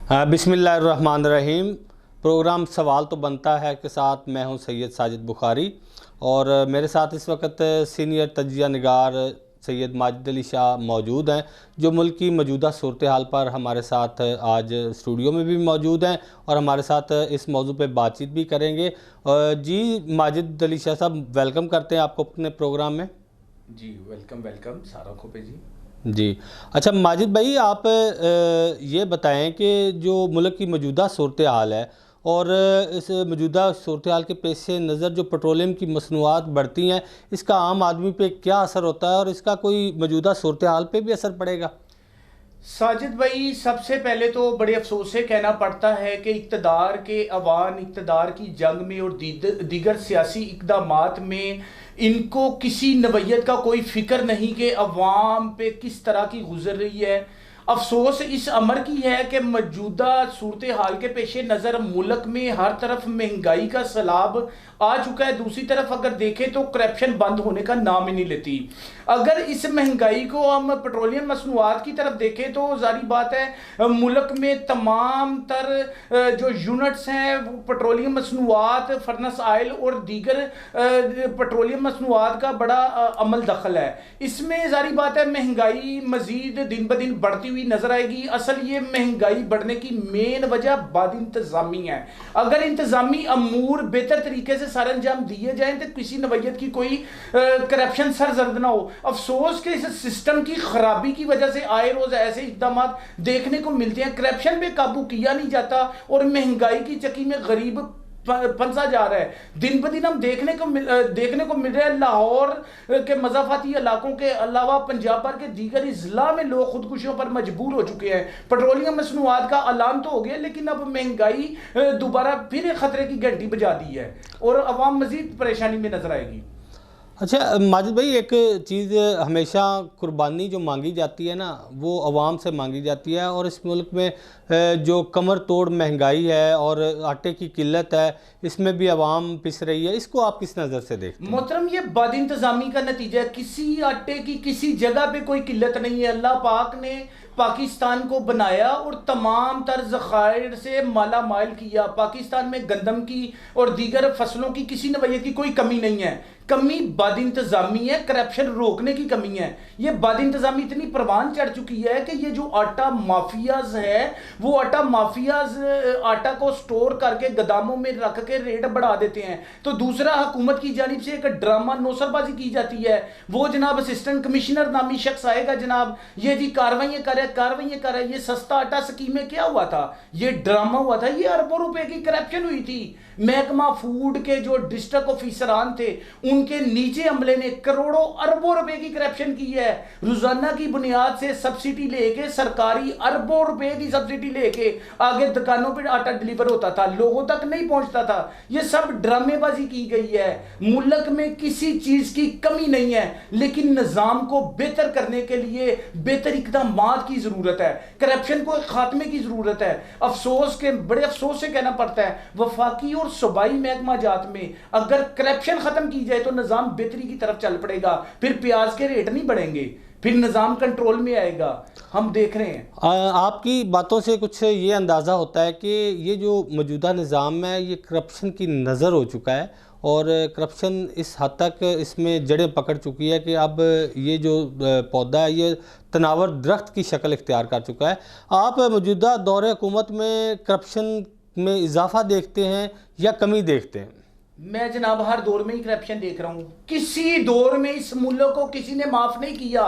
हाँ, बिस्मिल्लाहिर्रहमानिर्रहीम। प्रोग्राम सवाल तो बनता है के साथ मैं हूं सैयद साजिद बुखारी और मेरे साथ इस वक्त सीनियर तजिया निगार सैयद माजिद अली शाह मौजूद हैं, जो मुल्क की मौजूदा सूरत हाल पर हमारे साथ आज स्टूडियो में भी मौजूद हैं और हमारे साथ इस मौजू पे बातचीत भी करेंगे। जी माजिद अली शाह साहब, वेलकम करते हैं आपको अपने प्रोग्राम में। जी वेलकम वेलकम सारों को पे जी। जी अच्छा माजिद भाई, आप ये बताएं कि जो मुल्क की मौजूदा सूरत हाल है और इस मौजूदा सूरत हाल के पेश नज़र जो पेट्रोलियम की मसनूआत बढ़ती हैं, इसका आम आदमी पे क्या असर होता है और इसका कोई मौजूदा सूरत हाल पे भी असर पड़ेगा? साजिद भाई, सबसे पहले तो बड़े अफसोस से कहना पड़ता है कि इक़्तिदार के अवान इक़्तिदार की जंग में और दीगर सियासी इक़दामात में इनको किसी नवैयत का कोई फिक्र नहीं कि अवाम पे किस तरह की गुजर रही है। अफसोस इस अमर की है कि मौजूदा सूरत हाल के पेश नज़र मुल्क में हर तरफ महंगाई का सैलाब आ चुका है। दूसरी तरफ अगर देखें तो करप्शन बंद होने का नाम ही नहीं लेती। अगर इस महंगाई को हम पेट्रोलियम मसनूआत की तरफ देखें तो जारी बात है, मुल्क में तमाम तर जो यूनिट्स हैं वो पेट्रोलियम मसनूआत, फर्नेस आयल और दीगर पेट्रोलियम मसनूआत का बड़ा अमल दखल है। इसमें जारी बात है महंगाई मजीद दिन ब दिन बढ़ती हुई नजर आएगी। असल ये महंगाई बढ़ने की मेन वजह बद इंतजामी है। अगर इंतजामी अमूर बेहतर तरीके से सर अंजाम दिए जाएं तो किसी नवैयत की कोई करप्शन सरजर्द ना हो। अफसोस के इस सिस्टम की खराबी की वजह से आए रोज ऐसे इकदाम देखने को मिलते हैं, करप्शन पे काबू किया नहीं जाता और महंगाई की चक्की में गरीब फंसा जा रहा है। दिन ब दिन हम देखने को मिल रहा है लाहौर के मजाफाती इलाकों के अलावा पंजाब भर के दीगर इजला में लोग खुदकुशियों पर मजबूर हो चुके हैं। पेट्रोलियम मसनूआत का ऐलान तो हो गया, लेकिन अब महंगाई दोबारा फिर खतरे की घंटी बजा दी है और अवाम मजीद परेशानी में नजर आएगी। अच्छा माजिद भाई, एक चीज़ हमेशा कुर्बानी जो मांगी जाती है ना, वो अवाम से मांगी जाती है और इस मुल्क में जो कमर तोड़ महंगाई है और आटे की किल्लत है, इसमें भी अवाम पिस रही है। इसको आप किस नज़र से देखते हैं? मोहतरम, ये बद इंतजामी का नतीजा है। किसी आटे की किसी जगह पे कोई किल्लत नहीं है। अल्लाह पाक ने पाकिस्तान को बनाया और तमाम तर ज़खायर से माला माल किया। पाकिस्तान में गंदम की और दीगर फसलों की किसी नवैयत की कोई कमी नहीं है। कमी बद इंतजामी है, करप्शन रोकने की कमी है। ये बद इंतजामी इतनी परवान चढ़ चुकी है कि ये जो आटा माफियाज है वो आटा माफियाज आटा को स्टोर करके गोदामों में रख के रेट बढ़ा देते हैं। तो दूसरा, हुकूमत की जानिब से एक ड्रामा नौसरबाजी की जाती है। वो जनाब असिस्टेंट कमिश्नर नामी शख्स आएगा, जनाब ये जी कार्रवाइयां कर रहा है। ये सस्ता आटा स्कीमें क्या हुआ था? ये ड्रामा हुआ था। ये अरबों रुपए की करप्शन हुई थी। महकमा फूड के जो डिस्ट्रिक्ट ऑफिसरान थे उनके नीचे अमले ने करोड़ों अरबों रुपए की करप्शन की है। रोजाना की बुनियाद से सब्सिडी लेके, सरकारी अरबों रुपए की सब्सिडी लेके आगे दुकानों पर आटा डिलीवर होता था, लोगों तक नहीं पहुंचता था। ये सब ड्रामेबाजी की गई है। मुल्क में किसी चीज की कमी नहीं है, लेकिन निजाम को बेहतर करने के लिए बेहतर इकदाम की जरूरत है। करप्शन को खात्मे की जरूरत है। बड़े अफसोस से कहना पड़ता है, वफाकी और सूबाई महकमा जात में अगर करप्शन खत्म की जाए तो निजाम बेहतरी की तरफ चल पड़ेगा। फिर प्याज के रेट नहीं बढ़ेंगे, फिर निजाम कंट्रोल में आएगा। हम देख रहे हैं। आपकी बातों से कुछ ये अंदाज़ा होता है कि ये जो मौजूदा निज़ाम है ये करप्शन की नज़र हो चुका है और करप्शन इस हद तक इसमें जड़ें पकड़ चुकी है कि अब ये जो पौधा है ये तनावर दरख्त की शक्ल इख्तियार कर चुका है। आप मौजूदा दौर हुकूमत में करप्शन में इजाफा देखते हैं या कमी देखते हैं? मैं जनाब हर दौर में ही करप्शन देख रहा हूं। किसी दौर में इस मुल्क को किसी ने माफ नहीं किया।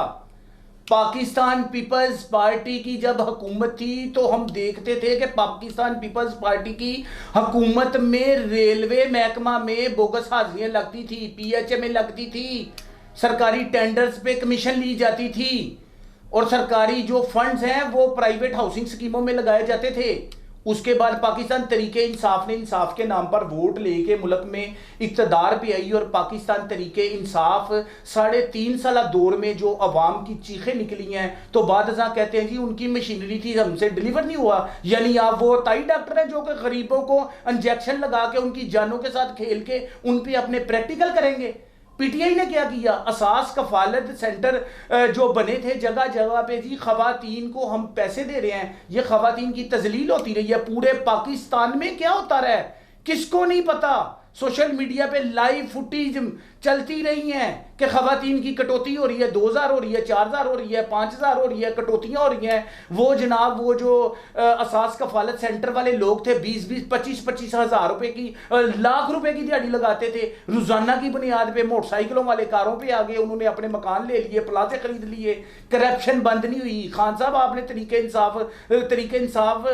पाकिस्तान पीपल्स पार्टी की जब हुकूमत थी तो हम देखते थे कि पाकिस्तान पीपल्स पार्टी की हुकूमत में रेलवे महकमा में बोगस हाजिरियां लगती थी, पीएचए में लगती थी, सरकारी टेंडर्स पे कमीशन ली जाती थी और सरकारी जो फंड्स हैं वो प्राइवेट हाउसिंग स्कीमों में लगाए जाते थे। उसके बाद पाकिस्तान तरीके इंसाफ ने इंसाफ के नाम पर वोट लेके मुल्क में इक़्तिदार पे आई और पाकिस्तान तरीके इंसाफ 3.5 साल दौर में जो अवाम की चीखें निकली हैं तो बाद कहते हैं जी उनकी मशीनरी थी, हमसे डिलीवर नहीं हुआ। यानी आप वो ताई डॉक्टर हैं जो कि गरीबों को इंजेक्शन लगा के उनकी जानों के साथ खेल के उन पे अपने प्रैक्टिकल करेंगे। पीटीआई ने क्या किया? असास कफालत सेंटर जो बने थे जगह जगह पे, जी खवातीन को हम पैसे दे रहे हैं, ये खवातीन की तजलील होती रही है। पूरे पाकिस्तान में क्या होता रहा है किसको नहीं पता। सोशल मीडिया पे लाइव फुटेज चलती रही हैं कि खवातीन की कटौती हो रही है, 2000 हो रही है, 4000 हो रही है, 5000 हो रही है, कटौतियां हो रही हैं। वो जनाब वो जो असास कफालत सेंटर वाले लोग थे 20-20 25-25 हजार रुपए की, लाख रुपए की दिहाड़ी लगाते थे रोजाना की बुनियाद पे। मोटरसाइकिलों वाले कारों पे आ गए, उन्होंने अपने मकान ले लिए, प्लाजे खरीद लिए। करप्शन बंद नहीं हुई। खान साहब आपने तरीके इंसाफ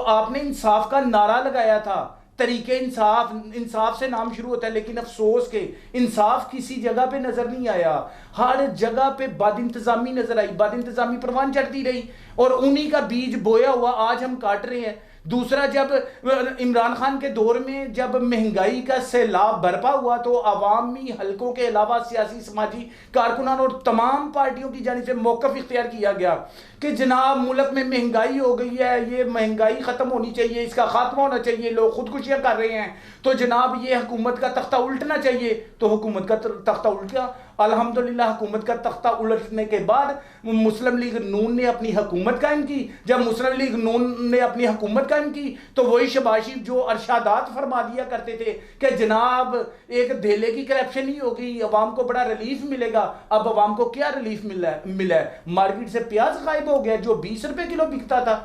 आपने इंसाफ का नारा लगाया था। तरीके इंसाफ से नाम शुरू होता है, लेकिन अफसोस के इंसाफ किसी जगह पे नजर नहीं आया। हर जगह पे बद इंतजामी नजर आई, बद इंतजामी परवान चढ़ती रही और उन्हीं का बीज बोया हुआ आज हम काट रहे हैं। दूसरा, जब इमरान खान के दौर में जब महंगाई का सैलाब बरपा हुआ तो अवामी हलकों के अलावा सियासी समाजी कारकुनान और तमाम पार्टियों की जानिब से मौक़िफ़ इख्तियार किया गया कि जनाब मुल्क में महंगाई हो गई है, ये महंगाई ख़त्म होनी चाहिए, इसका खात्मा होना चाहिए, लोग खुदकुशियाँ कर रहे हैं, तो जनाब ये हुकूमत का तख्ता उल्टना चाहिए। तो हुकूमत का तख्ता उल्ट गया। अल्हम्दुलिल्लाह हुकूमत का तख्ता उलटने के बाद मुस्लिम लीग नून ने अपनी हुकूमत कायम की। जब मुस्लिम लीग नून ने अपनी हुकूमत कायम की तो वही शबाशी जो अरशादात फरमा दिया करते थे कि जनाब एक धेले की करप्शन ही होगी, अवाम को बड़ा रिलीफ मिलेगा। अब अवाम को क्या रिलीफ मिला है? मार्केट से प्याज गायब हो गया जो 20 रुपए किलो बिकता था।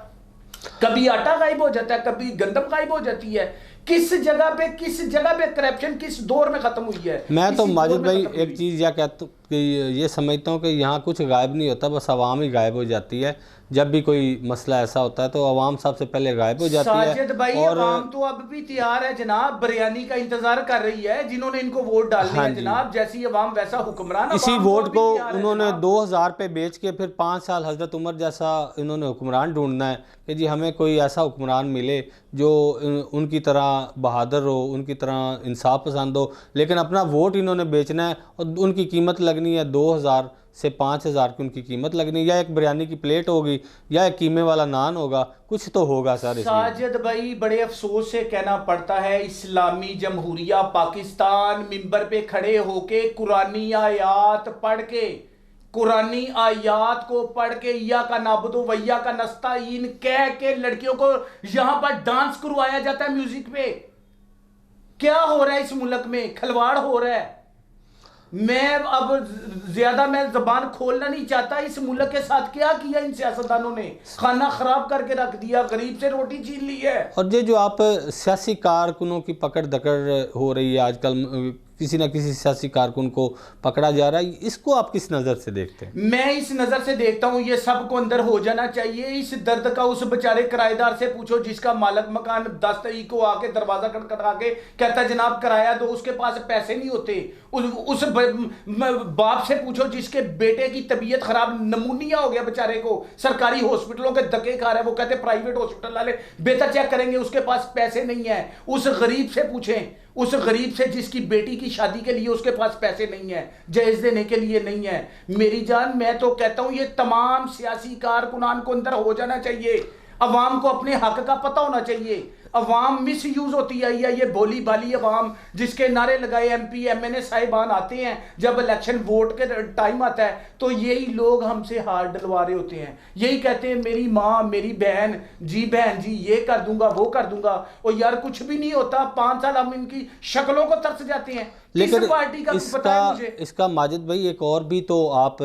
कभी आटा गायब हो जाता है, कभी गंदम गायब हो जाती है। किस जगह पे करप्शन किस दौर में खत्म हुई है? मैं तो माजिद भाई एक चीज़ यह कहता हूँ कि ये समझता हूँ कि यहाँ कुछ गायब नहीं होता, बस आवाम ही गायब हो जाती है। जब भी कोई मसला ऐसा होता है तो आवाम सबसे पहले गायब हो जाती है। साजिद भाई, और आवाम तो अब भी तैयार है जनाब, बिरयानी का इंतजार कर रही है जिन्होंने इनको वोट डालने हैं जनाब। जैसी आवाम वैसा हुक्मरान। इसी वोट को उन्होंने 2000 पे बेच के फिर 5 साल हजरत उमर जैसा इन्होंने हुक्मरान ढूंढना है कि जी हमें कोई ऐसा हुक्मरान मिले जो उनकी तरह बहादुर हो, उनकी तरह इंसाफ पसंद हो। लेकिन अपना वोट इन्होंने बेचना है और उनकी कीमत लगनी है 2000 से 5000 की उनकी कीमत लगनी, या एक बिरयानी की प्लेट होगी या एक कीमे वाला नान होगा, कुछ तो होगा सर। साजिद भाई, बड़े अफसोस से कहना पड़ता है इस्लामी जमहूरिया पाकिस्तान मिंबर पे खड़े होके कुरानी आयात पढ़ के, कुरानी आयात को पढ़ के या का नाबुदो वैया का नस्ताइन कह के लड़कियों को यहां पर डांस करवाया जाता है म्यूजिक पे। क्या हो रहा है इस मुल्क में? खिलवाड़ हो रहा है। मैं जबान खोलना नहीं चाहता। इस मुल्क के साथ क्या किया इन सियासतदानों ने? खाना खराब करके रख दिया, गरीब से रोटी छीन ली है। और ये जो आप सियासी कारकुनों की पकड़ दकड़ हो रही है आजकल, किसी ना किसी सियासी कारकुन को पकड़ा जा रहा है, इसको आप किस नज़र से देखते हैं? मैं इस नज़र से देखता हूँ ये सबको अंदर हो जाना चाहिए। इस दर्द का उस बेचारे किराएदार से पूछो जिसका मालिक मकान 10 तारीख को आके दरवाजा खटखटा के कहता है जनाब किराया दो, उसके पास पैसे नहीं होते। उस बाप से पूछो जिसके बेटे की तबीयत खराब, नमूनिया हो गया बेचारे को, सरकारी हॉस्पिटलों के धक्के खा रहा है, वो कहते प्राइवेट हॉस्पिटल वाले बेहतर चेक करेंगे, उसके पास पैसे नहीं है। उस गरीब से पूछें, उस गरीब से जिसकी बेटी की शादी के लिए उसके पास पैसे नहीं है, जहेज देने के लिए नहीं है। मेरी जान, मैं तो कहता हूं ये तमाम सियासी कारकुनान को अंदर हो जाना चाहिए। अवाम को अपने हक का पता होना चाहिए। अवाम मिस यूज होती आई है, ये भोली भाली अवाम जिसके नारे लगाए एमपी एमएनए साहिबान आते हैं, जब इलेक्शन वोट के टाइम आता है तो यही लोग हमसे हाथ डलवा रहे होते हैं। यही कहते हैं मेरी माँ मेरी बहन जी ये कर दूंगा वो कर दूंगा, और यार कुछ भी नहीं होता। 5 साल हम इनकी शक्लों को तरस जाते हैं। लेकिन पार्टी का पता है मुझे। इसका माजिद भाई एक और भी तो आप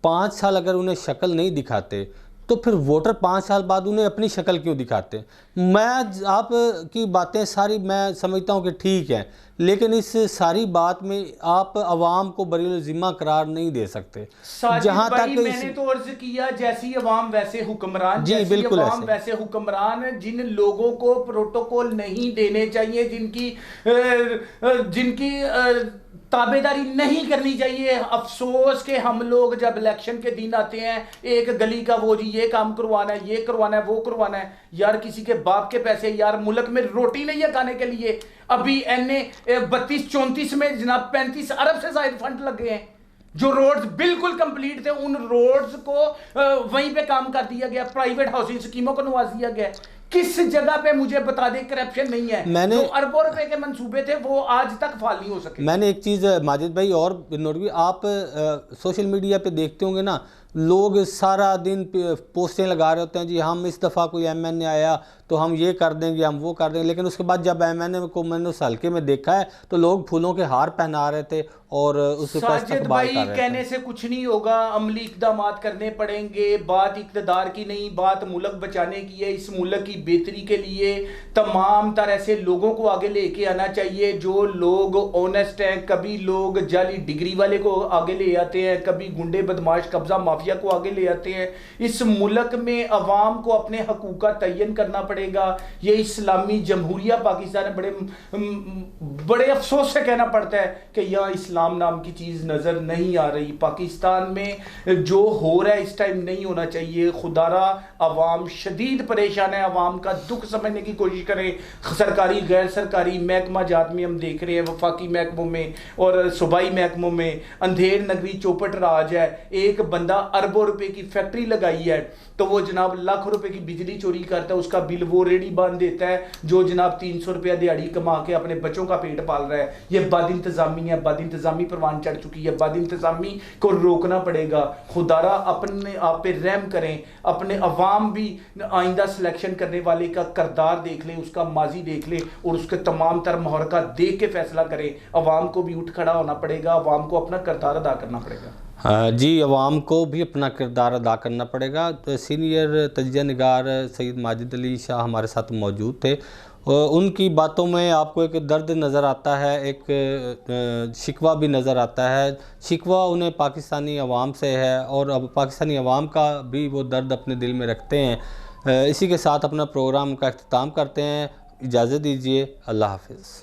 5 साल अगर उन्हें शक्ल नहीं दिखाते तो फिर वोटर 5 साल बाद उन्हें अपनी शक्ल क्यों दिखाते? मैं आप की बातें सारी मैं समझता हूँ कि ठीक है, लेकिन इस सारी बात में आप अवाम को बरील ज़िम्मा करार नहीं दे सकते। जहां तक मैंने तो अर्ज किया, जैसी अवाम वैसे हुक्मरान, जी बिल्कुल अवाम वैसे हुक्मरान। जिन लोगों को प्रोटोकॉल नहीं देने चाहिए, जिनकी ताबेदारी नहीं करनी चाहिए। अफसोस के हम लोग जब इलेक्शन के दिन आते हैं, एक गली का वो जी ये काम करवाना है, ये करवाना है, वो करवाना है। यार किसी के बाप के पैसे, यार मुल्क में रोटी नहीं है खाने के लिए। अभी एनए 32-34 में जनाब 35 अरब से ज्यादा फंड लग गए हैं। जो रोड्स बिल्कुल कंप्लीट थे उन रोड्स को वहीं पे काम कर दिया गया, प्राइवेट हाउसिंग स्कीमों को नवाज दिया गया। किस जगह पे मुझे बता दे करप्शन नहीं है। मैंने जो अरबों रुपए के मंसूबे थे वो आज तक फाल नहीं हो सके। मैंने एक चीज़ माजिद भाई और नोट की, आप सोशल मीडिया पे देखते होंगे ना, लोग सारा दिन पोस्टें लगा रहे होते हैं, जी हम इस दफ़ा कोई एमएनए आया तो हम ये कर देंगे, हम वो कर देंगे, लेकिन उसके बाद जब एमएनए को मैंने उस हल्के में देखा है तो लोग फूलों के हार पहना रहे थे और उसका साजिद इस्तकबाल भाई कर रहे कहने थे। से कुछ नहीं होगा, अमली इकदामात करने पड़ेंगे। बात इक़्तिदार की नहीं, बात मुल्क बचाने की है। इस मुल्क की बेहतरी के लिए तमाम तरह से लोगों को आगे लेके आना चाहिए। जो लोग ऑनेस्ट हैं, कभी लोग जाली डिग्री वाले को आगे ले आते हैं, कभी गुंडे बदमाश कब्जा माफिया को आगे ले आते हैं। इस मुल्क में अवाम को अपने हकूक़ का तयन करना पड़ेगा। ये इस्लामी जमहूरिया पाकिस्तान है, बड़े अफसोस से कहना पड़ता है कि यहाँ इस्लाम नाम की चीज़ नज़र नहीं आ रही। पाकिस्तान में जो हो रहा है इस टाइम नहीं होना चाहिए। खुदारा अवाम शदीद परेशान है, अवाम का दुख समझने की कोशिश करें। सरकारी गैर सरकारी महकमा जात में हम देख रहे हैं, वफाकी महकमों में और सूबाई महकमों में अंधेर नगरी चौपट राज है। एक बंदा अरबों रुपए की फैक्ट्री लगाई है तो वो जनाब लाखों रुपए की बिजली चोरी करता है, उसका बिल वो रेडी बांध देता है, जो जनाब 300 रुपया दिहाड़ी कमा के अपने बच्चों का पेट पाल रहा है। ये बद इंतजामी है, बद इंतजामी परवान चढ़ चुकी है। बद इंतजामी को रोकना पड़ेगा। खुदारा अपने आप पे रहम करें। अपने अवाम भी आइंदा सिलेक्शन करने वाले का करदार देख लें, उसका माजी देख लें और उसके तमाम तर महरक़ात देख के फैसला करें। अवाम को भी उठ खड़ा होना पड़ेगा, अवाम को अपना करदार अदा करना पड़ेगा। जी, अवाम को भी अपना किरदार अदा करना पड़ेगा। तो सीनियर तजिया निगार सैयद माजिद अली शाह हमारे साथ मौजूद थे। उनकी बातों में आपको एक दर्द नज़र आता है, एक शिकवा भी नज़र आता है। शिकवा उन्हें पाकिस्तानी अवाम से है और अब पाकिस्तानी अवाम का भी वो दर्द अपने दिल में रखते हैं। इसी के साथ अपना प्रोग्राम का अख्ताम करते हैं। इजाज़त दीजिए, अल्लाह हाफ़िज़।